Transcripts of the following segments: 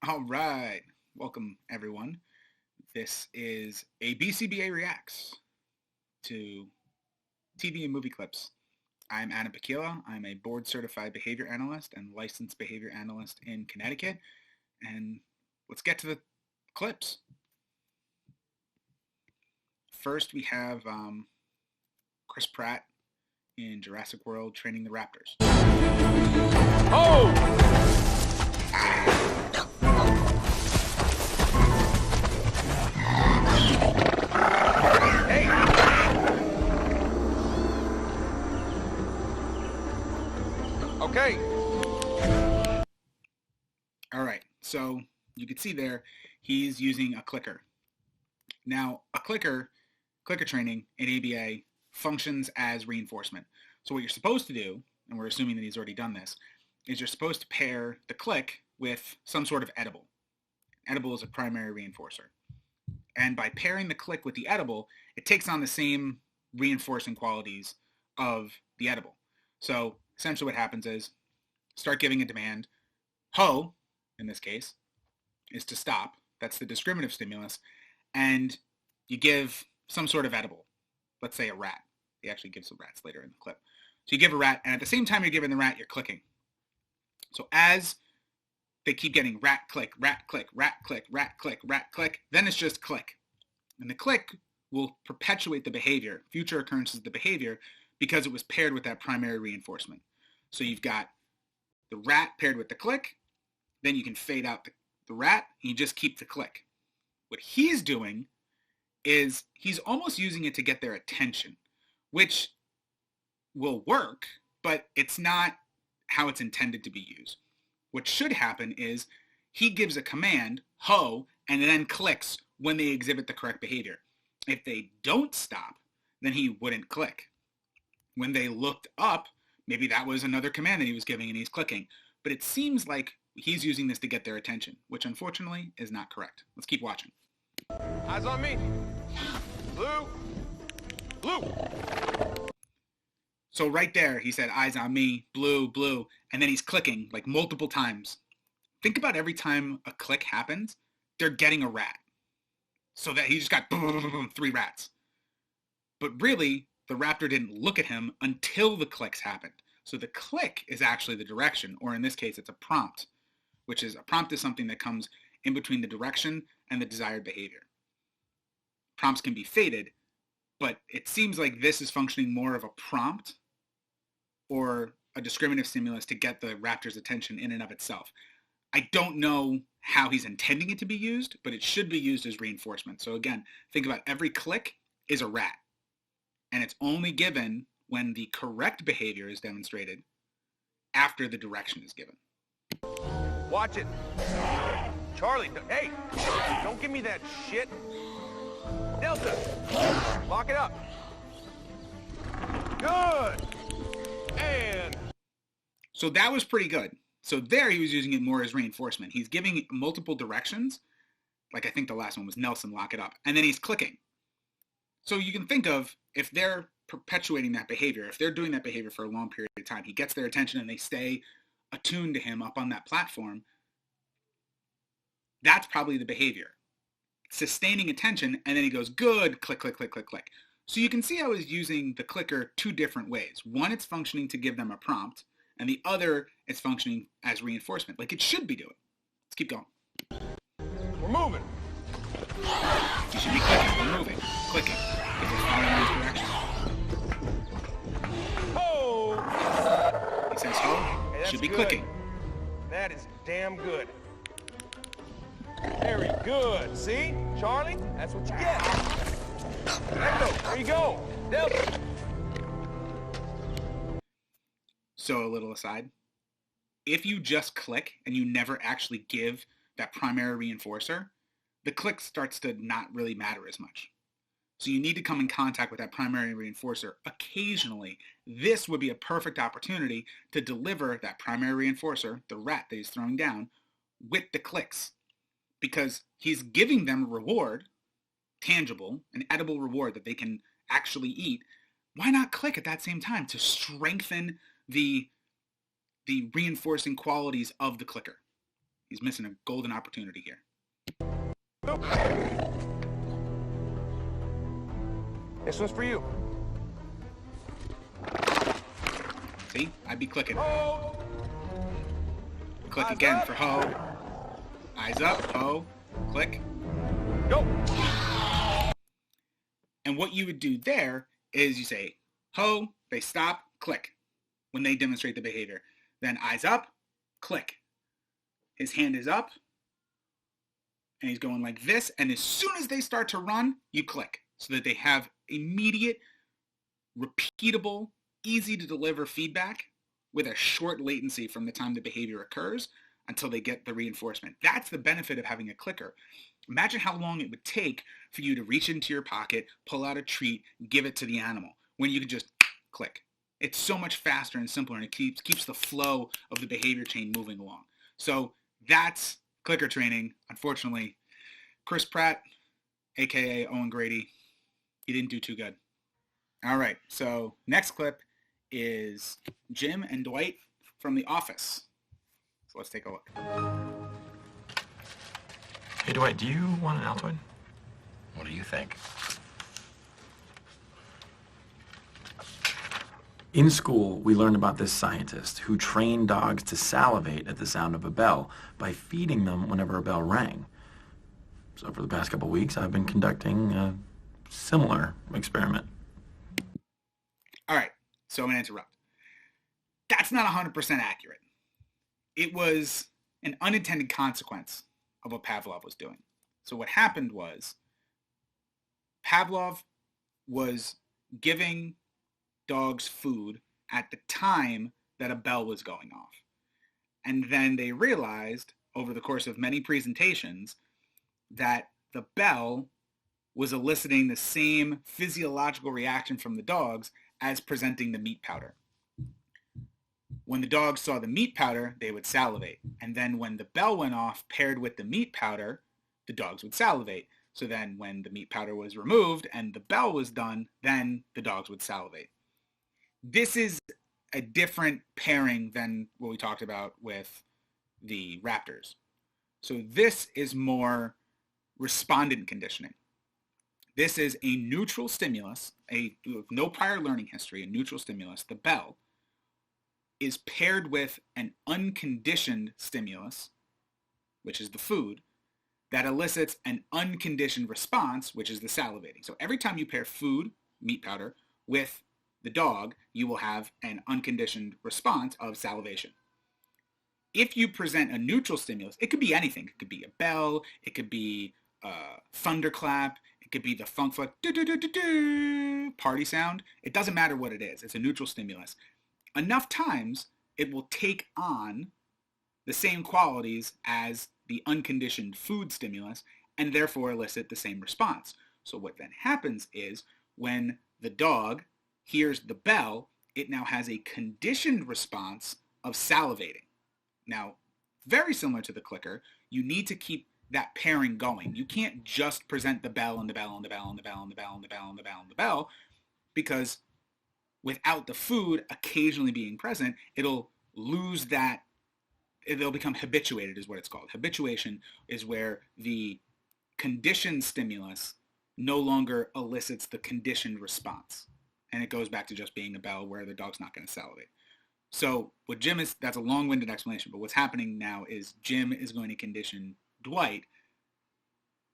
All right. Welcome, everyone. This is a BCBA Reacts to TV and movie clips. I'm Adam Pakila. I'm a board-certified behavior analyst and licensed behavior analyst in Connecticut. And let's get to the clips. First, we have Chris Pratt in Jurassic World training the raptors. Oh! Hey! Okay. All right, so you can see there, he's using a clicker. Now, a clicker training in ABA functions as reinforcement. So what you're supposed to do, and we're assuming that he's already done this, is you're supposed to pair the click with some sort of edible. Edible is a primary reinforcer. And by pairing the click with the edible, it takes on the same reinforcing qualities of the edible. So essentially what happens is, start giving a demand. Ho, in this case, is to stop. That's the discriminative stimulus. And you give some sort of edible. Let's say a rat. He actually gives some rats later in the clip. So you give a rat, and at the same time you're giving the rat, you're clicking. So as they keep getting rat, click, rat, click, rat, click, rat, click, rat, click, then it's just click. And the click will perpetuate the behavior, future occurrences of the behavior, because it was paired with that primary reinforcement. So you've got the rat paired with the click, then you can fade out the rat, and you just keep the click. What he's doing is he's almost using it to get their attention, which will work, but it's not how it's intended to be used. What should happen is he gives a command, ho, and then clicks when they exhibit the correct behavior. If they don't stop, then he wouldn't click. When they looked up, maybe that was another command that he was giving and he's clicking. But it seems like he's using this to get their attention, which unfortunately is not correct. Let's keep watching. Eyes on me. Blue. Blue. So right there, he said, eyes on me, blue, blue, and then he's clicking like multiple times. Think about every time a click happens, they're getting a rat. So that he just got 3 rats. But really, the raptor didn't look at him until the clicks happened. So the click is actually the direction, or in this case, it's a prompt, which is a prompt is something that comes in between the direction and the desired behavior. Prompts can be faded, but it seems like this is functioning more of a prompt or a discriminative stimulus to get the raptor's attention in and of itself. I don't know how he's intending it to be used, but it should be used as reinforcement. So again, think about every click is a rat, and it's only given when the correct behavior is demonstrated after the direction is given. Watch it. Charlie, hey, don't give me that shit. Delta, lock it up. Good. And so that was pretty good. So there he was using it more as reinforcement. He's giving multiple directions, like I think the last one was Nelson, lock it up, and then he's clicking. So you can think of, if they're perpetuating that behavior, if they're doing that behavior for a long period of time, he gets their attention and they stay attuned to him up on that platform, that's probably the behavior. Sustaining attention, and then he goes, good, click, click, click, click, click. So you can see how he's using the clicker 2 different ways. One, it's functioning to give them a prompt, and the other, it's functioning as reinforcement, like it should be doing. Let's keep going. we're moving. You should be clicking, we're moving, clicking, because it's following his direction. Ho! He says ho, Hey, that's should be good. clicking. That is damn good. Very good. See, Charlie? That's what you get. Echo, there you go. Delta. So a little aside, if you just click and you never actually give that primary reinforcer, the click starts to not really matter as much. So you need to come in contact with that primary reinforcer occasionally. This would be a perfect opportunity to deliver that primary reinforcer, the rat that he's throwing down, with the clicks. Because he's giving them a reward, tangible, an edible reward that they can actually eat. Why not click at that same time to strengthen the reinforcing qualities of the clicker? He's missing a golden opportunity here. This one's for you. See? I'd be clicking. Ho! Click Eyes again up. for ho. Eyes up, ho. Click. Go. And what you would do there is you say, ho, they stop, click, when they demonstrate the behavior. Then eyes up, click. His hand is up, and he's going like this, and as soon as they start to run, you click, so that they have immediate, repeatable, easy to deliver feedback with a short latency from the time the behavior occurs until they get the reinforcement. That's the benefit of having a clicker. Imagine how long it would take for you to reach into your pocket, pull out a treat, give it to the animal, when you could just click. It's so much faster and simpler, and it keeps the flow of the behavior chain moving along. So that's clicker training. Unfortunately, Chris Pratt, aka Owen Grady, he didn't do too good. All right, so next clip is Jim and Dwight from The Office. So let's take a look. Hey, Dwight, do you want an Altoid? What do you think? In school, we learned about this scientist who trained dogs to salivate at the sound of a bell by feeding them whenever a bell rang. So for the past couple weeks, I've been conducting a similar experiment. All right, so I'm going to interrupt. That's not 100% accurate. It was an unintended consequence of what Pavlov was doing. So what happened was Pavlov was giving dogs food at the time that a bell was going off. And then they realized over the course of many presentations that the bell was eliciting the same physiological reaction from the dogs as presenting the meat powder. When the dogs saw the meat powder, they would salivate. And then when the bell went off paired with the meat powder, the dogs would salivate. So then when the meat powder was removed and the bell was done, then the dogs would salivate. This is a different pairing than what we talked about with the raptors. So this is more respondent conditioning. This is a neutral stimulus, no prior learning history, a neutral stimulus, the bell, is paired with an unconditioned stimulus, which is the food, that elicits an unconditioned response, which is the salivating. So every time you pair food, meat powder, with the dog, you will have an unconditioned response of salivation. If you present a neutral stimulus, it could be anything. It could be a bell, it could be a thunderclap, it could be the funk party sound. It doesn't matter what it is. It's a neutral stimulus. Enough times, it will take on the same qualities as the unconditioned food stimulus and therefore elicit the same response. So what then happens is when the dog hears the bell, it now has a conditioned response of salivating. Now, very similar to the clicker, you need to keep that pairing going. You can't just present the bell and the bell and the bell and the bell and the bell and the bell and the bell and the bell, because without the food occasionally being present, it'll lose that, it'll become habituated is what it's called. Habituation is where the conditioned stimulus no longer elicits the conditioned response. And it goes back to just being a bell where the dog's not going to salivate. So what Jim is, that's a long-winded explanation, but what's happening now is Jim is going to condition Dwight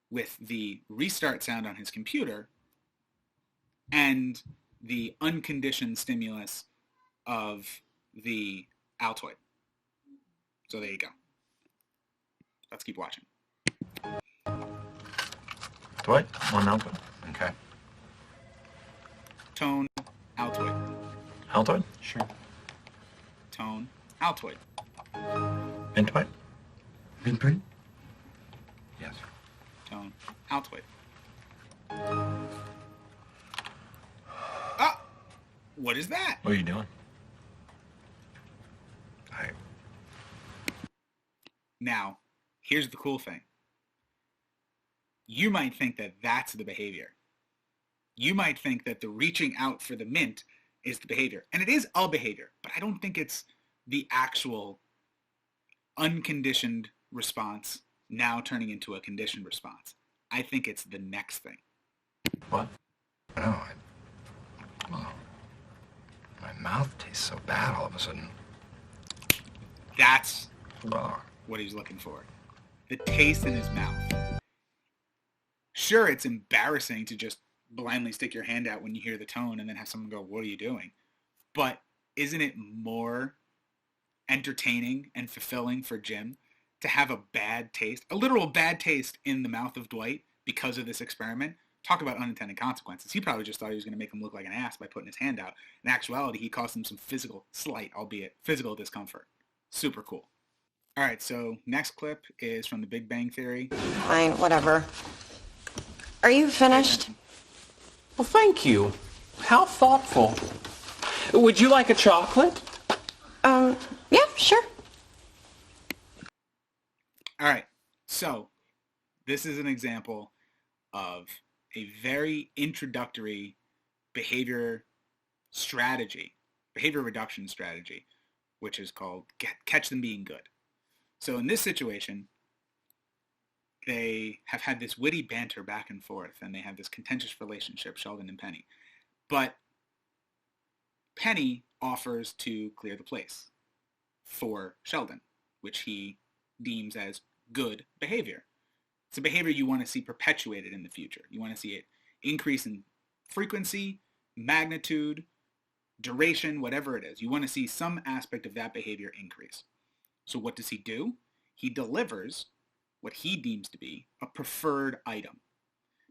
with the restart sound on his computer and the unconditioned stimulus of the Altoid. So there you go. Let's keep watching. Dwight, want an Altoid? Okay. Tone, Altoid. Altoid? Sure. Tone, Altoid. And Dwight? Been Yes. Tone, Altoid. Ah! What is that? What are you doing? Now, here's the cool thing. You might think that that's the behavior. You might think that the reaching out for the mint is the behavior. And it is a behavior, but I don't think it's the actual unconditioned response now turning into a conditioned response. I think it's the next thing. What? No, well, my mouth tastes so bad all of a sudden. That's Oh. what he's looking for. The taste in his mouth. Sure, it's embarrassing to just blindly stick your hand out when you hear the tone and then have someone go, "What are you doing?" But isn't it more entertaining and fulfilling for Jim to have a bad taste, a literal bad taste in the mouth of Dwight because of this experiment? Talk about unintended consequences. He probably just thought he was going to make him look like an ass by putting his hand out. In actuality, he caused him some slight, albeit physical discomfort. Super cool. All right, so next clip is from The Big Bang Theory. Fine, whatever. Are you finished? Well, thank you. How thoughtful. Would you like a chocolate? Yeah, sure. All right, so this is an example of a very introductory behavior reduction strategy, which is called catch them being good. So in this situation, they have had this witty banter back and forth, and they have this contentious relationship, Sheldon and Penny. But Penny offers to clear the place for Sheldon, which he deems as good behavior. It's a behavior you want to see perpetuated in the future. You want to see it increase in frequency, magnitude, duration, whatever it is. You want to see some aspect of that behavior increase. So what does he do? He delivers what he deems to be a preferred item.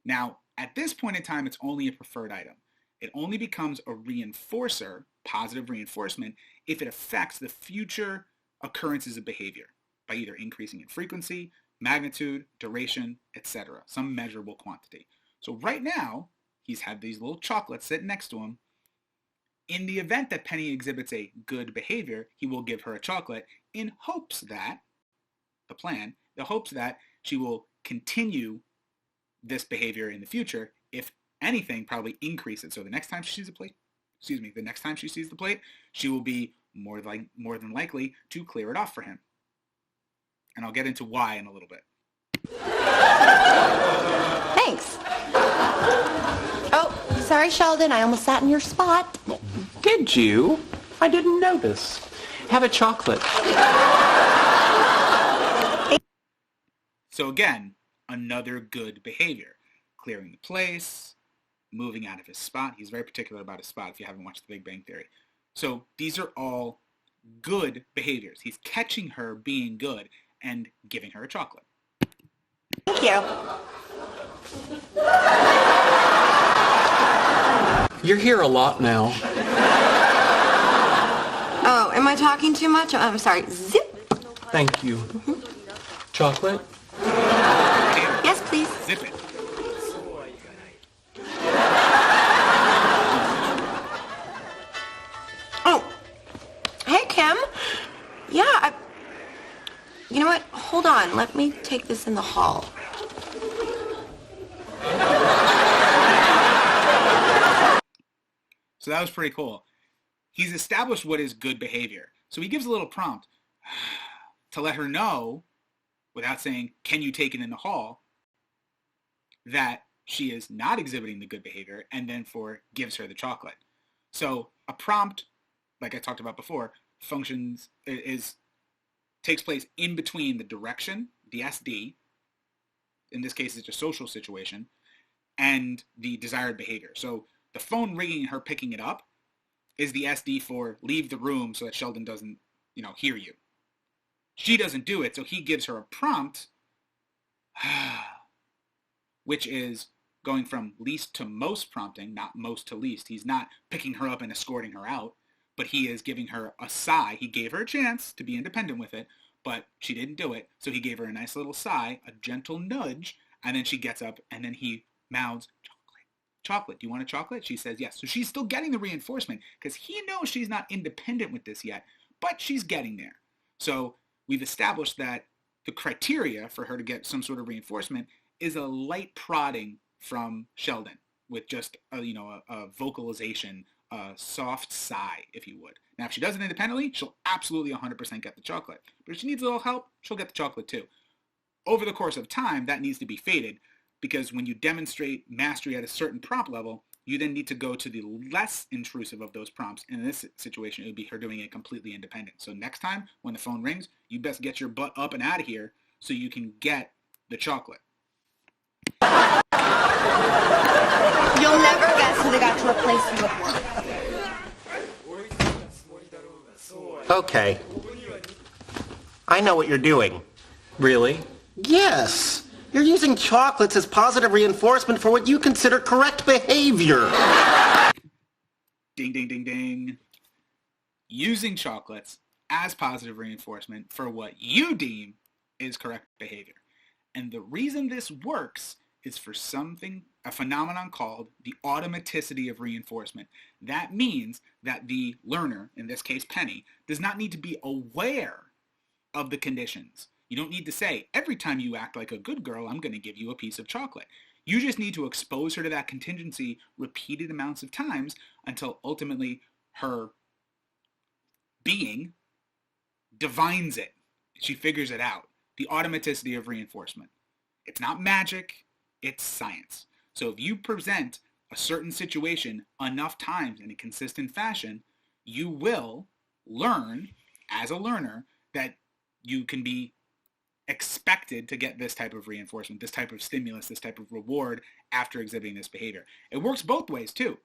Now, at this point in time, it's only a preferred item. It only becomes a reinforcer, positive reinforcement, if it affects the future occurrences of behavior by either increasing in frequency, magnitude, duration, etc., some measurable quantity. So right now, he's had these little chocolates sitting next to him. In the event that Penny exhibits a good behavior, he will give her a chocolate in hopes that, the hopes that she will continue this behavior in the future, if anything, probably increase it. So the next time she sees the plate, she will be more than likely to clear it off for him. And I'll get into why in a little bit. Thanks. Oh, sorry, Sheldon. I almost sat in your spot. Did you? I didn't notice. Have a chocolate. So again, another good behavior. Clearing the place, moving out of his spot. He's very particular about his spot if you haven't watched The Big Bang Theory. So these are all good behaviors. He's catching her being good and giving her a chocolate. Thank you. You're here a lot now. Oh, am I talking too much? I'm sorry. Zip. Thank you. Chocolate? Yes, please. Zip it. Oh, hey, Kim. Yeah, you know what? Hold on. Let me take this in the hall. So that was pretty cool. He's established what is good behavior. So he gives a little prompt to let her know, without saying, "Can you take it in the hall?" that she is not exhibiting the good behavior, and then gives her the chocolate. So a prompt, like I talked about before, takes place in between the direction, the SD, in this case it's a social situation, and the desired behavior. So the phone ringing and her picking it up is the SD for leave the room so that Sheldon doesn't, hear you. She doesn't do it, so he gives her a prompt, which is going from least to most prompting, not most to least. He's not picking her up and escorting her out, but he is giving her a sigh. He gave her a chance to be independent with it, but she didn't do it, so he gave her a nice little sigh, a gentle nudge, and then she gets up, and then he mouths, chocolate. Do you want a chocolate? She says yes. So she's still getting the reinforcement because he knows she's not independent with this yet, but she's getting there. So we've established that the criteria for her to get some sort of reinforcement is a light prodding from Sheldon with just a vocalization a soft sigh, if you would. Now, if she does it independently, she'll absolutely 100% get the chocolate. But if she needs a little help, she'll get the chocolate too. Over the course of time, that needs to be faded, because when you demonstrate mastery at a certain prompt level, you then need to go to the less intrusive of those prompts. And in this situation, it would be her doing it completely independent. So next time when the phone rings, you best get your butt up and out of here so you can get the chocolate. You'll never guess who they got to replace you with. Okay. I know what you're doing. Really? Yes. You're using chocolates as positive reinforcement for what you consider correct behavior. Ding, ding, ding, ding. Using chocolates as positive reinforcement for what you deem is correct behavior. And the reason this works is for a phenomenon called the automaticity of reinforcement. That means that the learner, in this case Penny, does not need to be aware of the conditions. You don't need to say, every time you act like a good girl, I'm going to give you a piece of chocolate. You just need to expose her to that contingency repeated amounts of times until ultimately her being divines it. She figures it out. The automaticity of reinforcement. It's not magic, it's science. So if you present a certain situation enough times in a consistent fashion, you will learn as a learner that you can be expected to get this type of reinforcement, this type of stimulus, this type of reward after exhibiting this behavior. It works both ways too.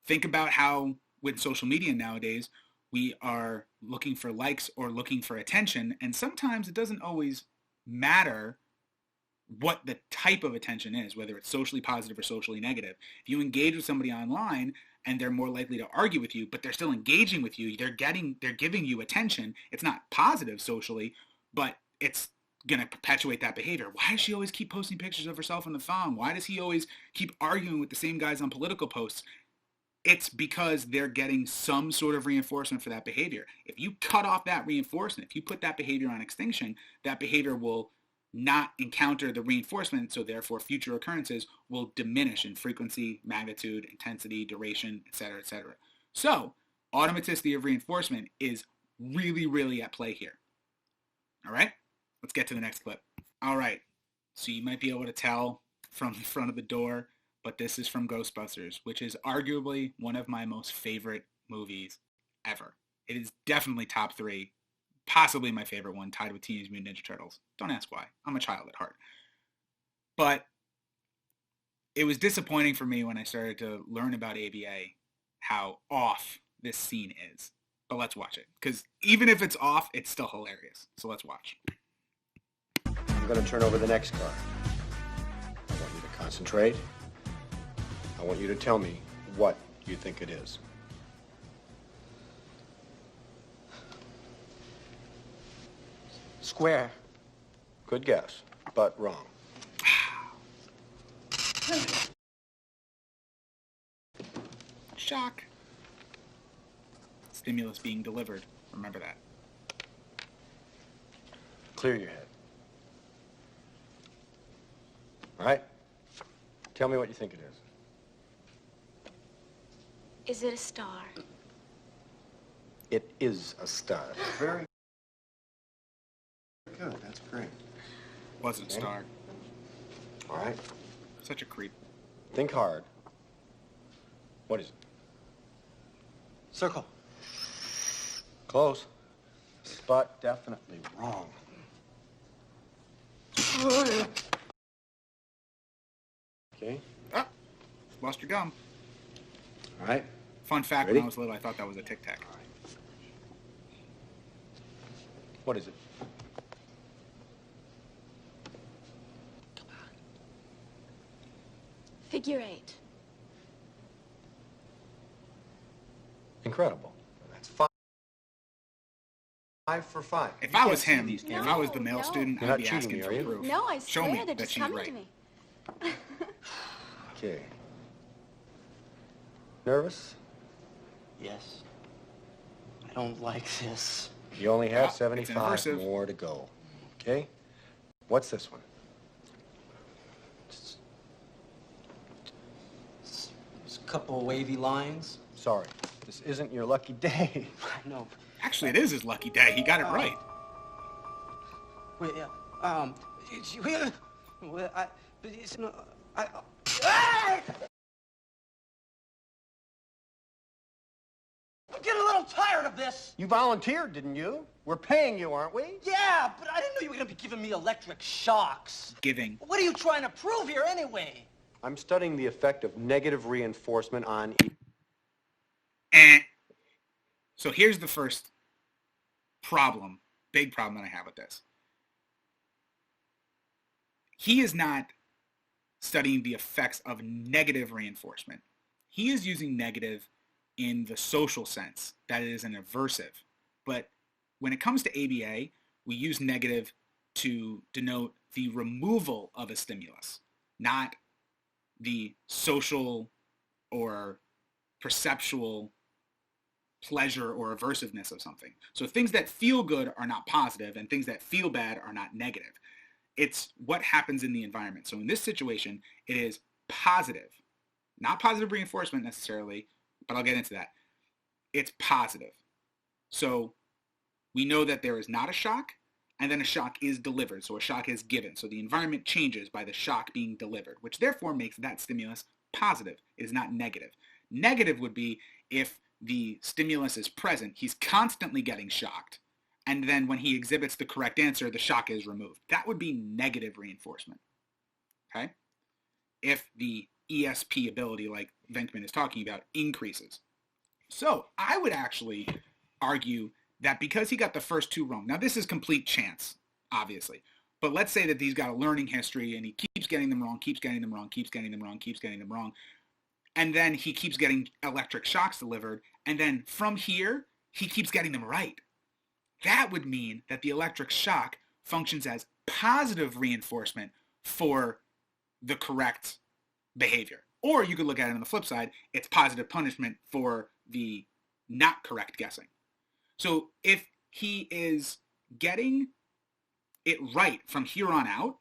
Think about how with social media nowadays, we are looking for likes or looking for attention, and sometimes it doesn't always matter what the type of attention is, whether it's socially positive or socially negative. If you engage with somebody online and they're more likely to argue with you, but they're still engaging with you, they're giving you attention. It's not positive socially, but it's going to perpetuate that behavior. Why does she always keep posting pictures of herself in the thong? Why does he always keep arguing with the same guys on political posts? It's because they're getting some sort of reinforcement for that behavior. If you cut off that reinforcement, if you put that behavior on extinction, that behavior will not encounter the reinforcement, so therefore future occurrences will diminish in frequency, magnitude, intensity, duration, etc., etc. So, automaticity of reinforcement is really, really at play here. All right, let's get to the next clip. All right, so you might be able to tell from the front of the door, but this is from Ghostbusters, which is arguably one of my most favorite movies ever. It is definitely top 3. Possibly my favorite one, tied with Teenage Mutant Ninja Turtles. Don't ask why. I'm a child at heart. But it was disappointing for me when I started to learn about ABA how off this scene is. But let's watch it. Because even if it's off, it's still hilarious. So let's watch. I'm going to turn over the next card. I want you to concentrate. I want you to tell me what you think it is. Square. Good guess, but wrong. Shock. Stimulus being delivered. Remember that. Clear your head. All right? Tell me what you think it is. Is it a star? It is a star. Very good. That's great. Wasn't Star. All right. Such a creep. Think hard. What is it? Circle. Close. But definitely wrong. Okay. Ah, lost your gum. All right. Fun fact, Ready? when I was little, I thought that was a Tic Tac. What is it? Figure 8. Incredible. That's 5 for 5. If I was him, these if I was the male No. student, You're I'd not be cheating asking me, for are you? proof. No, I Show swear me they're that just she's coming right. to me. Okay. Nervous? Yes. I don't like this. You only have It's 75 immersive. more to go. Okay? What's this one? couple wavy lines. Sorry, this isn't your lucky day. I know. Actually, it is his lucky day. He got it right. Wait, I'm getting a little tired of this. You volunteered, didn't you? We're paying you, aren't we? Yeah, but I didn't know you were gonna be giving me electric shocks. Giving. What are you trying to prove here anyway? I'm studying the effect of negative reinforcement on... So here's the first problem, big problem that I have with this. He is not studying the effects of negative reinforcement. He is using negative in the social sense, that it is an aversive. But when it comes to ABA, we use negative to denote the removal of a stimulus, not the social or perceptual pleasure or aversiveness of something. So things that feel good are not positive, and things that feel bad are not negative. It's what happens in the environment. So in this situation, it is positive. Not positive reinforcement necessarily, but I'll get into that. It's positive. So we know that there is not a shock, and then a shock is delivered. So a shock is given. So the environment changes by the shock being delivered, which therefore makes that stimulus positive. It is not negative. Negative would be if the stimulus is present, he's constantly getting shocked, and then when he exhibits the correct answer, the shock is removed. That would be negative reinforcement. Okay? If the ESP ability, like Venkman is talking about, increases. So I would actually argue that because he got the first two wrong, now this is complete chance, obviously, but let's say that he's got a learning history and he keeps getting them wrong, keeps getting them wrong, keeps getting them wrong, keeps getting them wrong, and then he keeps getting electric shocks delivered, and then from here, he keeps getting them right. That would mean that the electric shock functions as positive reinforcement for the correct behavior. Or you could look at it on the flip side, it's positive punishment for the not correct guessing. So if he is getting it right from here on out,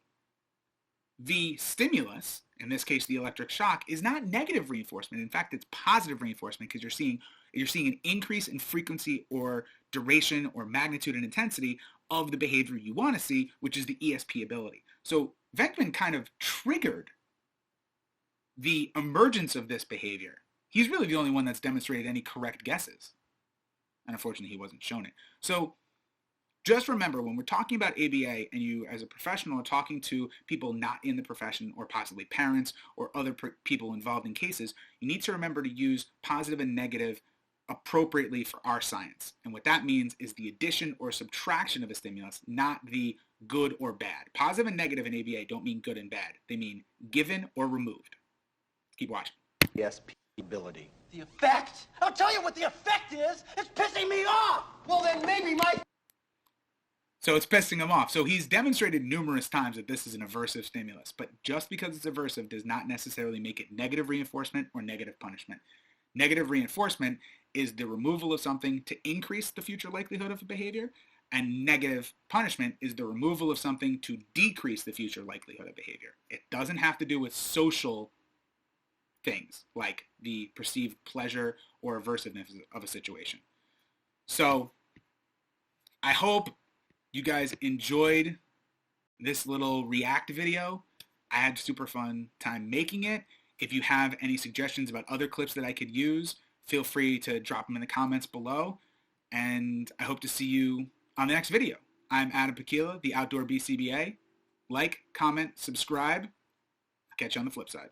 the stimulus, in this case the electric shock, is not negative reinforcement. In fact, it's positive reinforcement because you're seeing an increase in frequency or duration or magnitude and intensity of the behavior you want to see, which is the ESP ability. So Venkman kind of triggered the emergence of this behavior. He's really the only one that's demonstrated any correct guesses. And unfortunately, he wasn't shown it. So just remember, when we're talking about ABA and you as a professional are talking to people not in the profession or possibly parents or other people involved in cases, you need to remember to use positive and negative appropriately for our science. And what that means is the addition or subtraction of a stimulus, not the good or bad. Positive and negative in ABA don't mean good and bad. They mean given or removed. Keep watching. ESP ability. The effect? I'll tell you what the effect is. It's pissing me off. Well, then maybe my... So it's pissing him off. So he's demonstrated numerous times that this is an aversive stimulus. But just because it's aversive does not necessarily make it negative reinforcement or negative punishment. Negative reinforcement is the removal of something to increase the future likelihood of a behavior, and negative punishment is the removal of something to decrease the future likelihood of behavior. It doesn't have to do with social things like the perceived pleasure or aversiveness of a situation. So I hope you guys enjoyed this little react video. I had super fun time making it. If you have any suggestions about other clips that I could use, feel free to drop them in the comments below. And I hope to see you on the next video. I'm Adam Pakila, the Outdoor BCBA. Like, comment, subscribe. I'll catch you on the flip side.